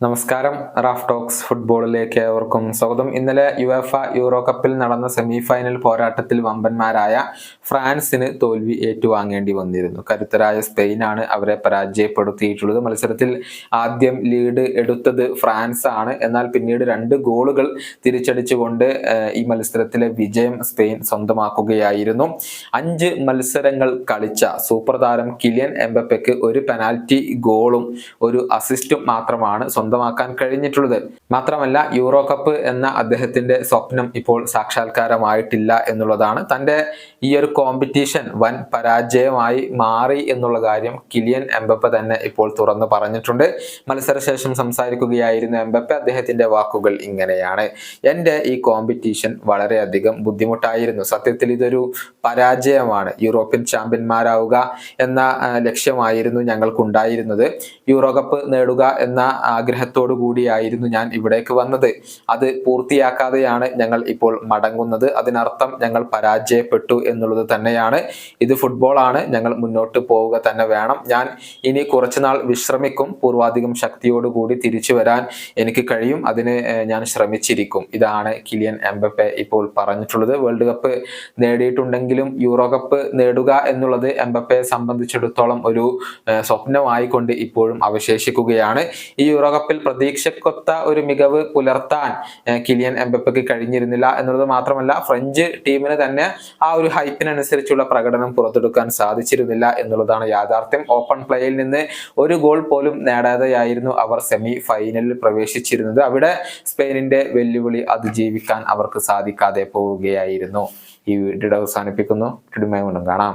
നമസ്കാരം. Raf talks ഫുട്ബോളിലേക്ക് ഏവർക്കും സ്വാഗതം. ഇന്നലെ യുവേഫ യൂറോ കപ്പിൽ നടന്ന സെമി ഫൈനൽ പോരാട്ടത്തിൽ വമ്പന്മാരായ ഫ്രാൻസിന് തോൽവി ഏറ്റുവാങ്ങേണ്ടി വന്നിരുന്നു. കരുത്തരായ സ്പെയിനാണ് അവരെ പരാജയപ്പെടുത്തിയിട്ടുള്ളത്. മത്സരത്തിൽ ആദ്യം ലീഡ് എടുത്തത് ഫ്രാൻസ് ആണ്. എന്നാൽ പിന്നീട് 2 ഗോളുകൾ തിരിച്ചടിച്ചുകൊണ്ട് ഈ മത്സരത്തിലെ വിജയം സ്പെയിൻ സ്വന്തമാക്കുകയായിരുന്നു. 5 മത്സരങ്ങൾ കളിച്ച സൂപ്പർ താരം കിലിയൻ എംബപ്പയ്ക്ക് ഒരു പെനാൽറ്റി ഗോളും ഒരു അസിസ്റ്റും മാത്രമാണ് സ്വന്തമാക്കാൻ കഴിഞ്ഞിട്ടുള്ളത്. മാത്രമല്ല, യൂറോ കപ്പ് എന്ന അദ്ദേഹത്തിന്റെ സ്വപ്നം ഇപ്പോൾ സാക്ഷാത്കാരമായിട്ടില്ല എന്നുള്ളതാണ്. തന്റെ ഈ ഒരു കോമ്പറ്റീഷൻ വൻ പരാജയമായി മാറി എന്നുള്ള കാര്യം കിലിയൻ എംബപ്പെ തന്നെ ഇപ്പോൾ തുറന്നു പറഞ്ഞിട്ടുണ്ട്. മത്സരശേഷം സംസാരിക്കുകയായിരുന്ന എംബപ്പെ അദ്ദേഹത്തിന്റെ വാക്കുകൾ ഇങ്ങനെയാണ്: എന്റെ ഈ കോമ്പറ്റീഷൻ വളരെയധികം ബുദ്ധിമുട്ടായിരുന്നു. സത്യത്തിൽ ഇതൊരു പരാജയമാണ്. യൂറോപ്യൻ ചാമ്പ്യന്മാരാവുക എന്ന ലക്ഷ്യമായിരുന്നു ഞങ്ങൾക്കുണ്ടായിരുന്നത്. യൂറോ കപ്പ് നേടുക എന്ന ആഗ്രഹത്തോടു കൂടിയായിരുന്നു ഞാൻ ഇവിടേക്ക് വന്നത്. അത് പൂർത്തിയാക്കാതെയാണ് ഞങ്ങൾ ഇപ്പോൾ മടങ്ങുന്നത്. അതിനർത്ഥം ഞങ്ങൾ പരാജയപ്പെട്ടു എന്നുള്ളത് തന്നെയാണ്. ഇത് ഫുട്ബോളാണ്. ഞങ്ങൾ മുന്നോട്ട് പോവുക തന്നെ വേണം. ഞാൻ ഇനി കുറച്ചുനാൾ വിശ്രമിക്കും. പൂർവാധികം ശക്തിയോടുകൂടി തിരിച്ചു വരാൻ എനിക്ക് കഴിയും. അതിന് ഞാൻ ശ്രമിച്ചിരിക്കും. ഇതാണ് കിലിയൻ എംബപ്പെ ഇപ്പോൾ പറഞ്ഞിട്ടുള്ളത്. വേൾഡ് കപ്പ് നേടിയിട്ടുണ്ടെങ്കിലും യൂറോ കപ്പ് നേടുക എന്നുള്ളത് എംബപ്പയെ സംബന്ധിച്ചിടത്തോളം ഒരു സ്വപ്നമായിക്കൊണ്ട് ഇപ്പോഴും അവശേഷിക്കുകയാണ്. ഈ യൂറോ കപ്പിൽ പ്രതീക്ഷക്കൊത്ത ഒരു മികവ് പുലർത്താൻ കിലിയൻ എംബപ്പയ്ക്ക് കഴിഞ്ഞിരുന്നില്ല എന്നുള്ളത് മാത്രമല്ല, ഫ്രഞ്ച് ടീമിന് തന്നെ ആ ഒരു ഹൈപ്പിനനുസരിച്ചുള്ള പ്രകടനം പുറത്തെടുക്കാൻ സാധിച്ചിരുന്നില്ല എന്നുള്ളതാണ് യാഥാർത്ഥ്യം. ഓപ്പൺ പ്ലേയിൽ നിന്ന് ഒരു ഗോൾ പോലും നേടാതെയായിരുന്നു അവർ സെമി ഫൈനലിൽ പ്രവേശിച്ചിരുന്നത്. അവിടെ സ്പെയിനിന്റെ വെല്ലുവിളി അതിജീവിക്കാൻ അവർക്ക് സാധിക്കാതെ പോവുകയായിരുന്നു. ഈ വീഡിയോ അവസാനിപ്പിക്കുന്നു. കാണാം.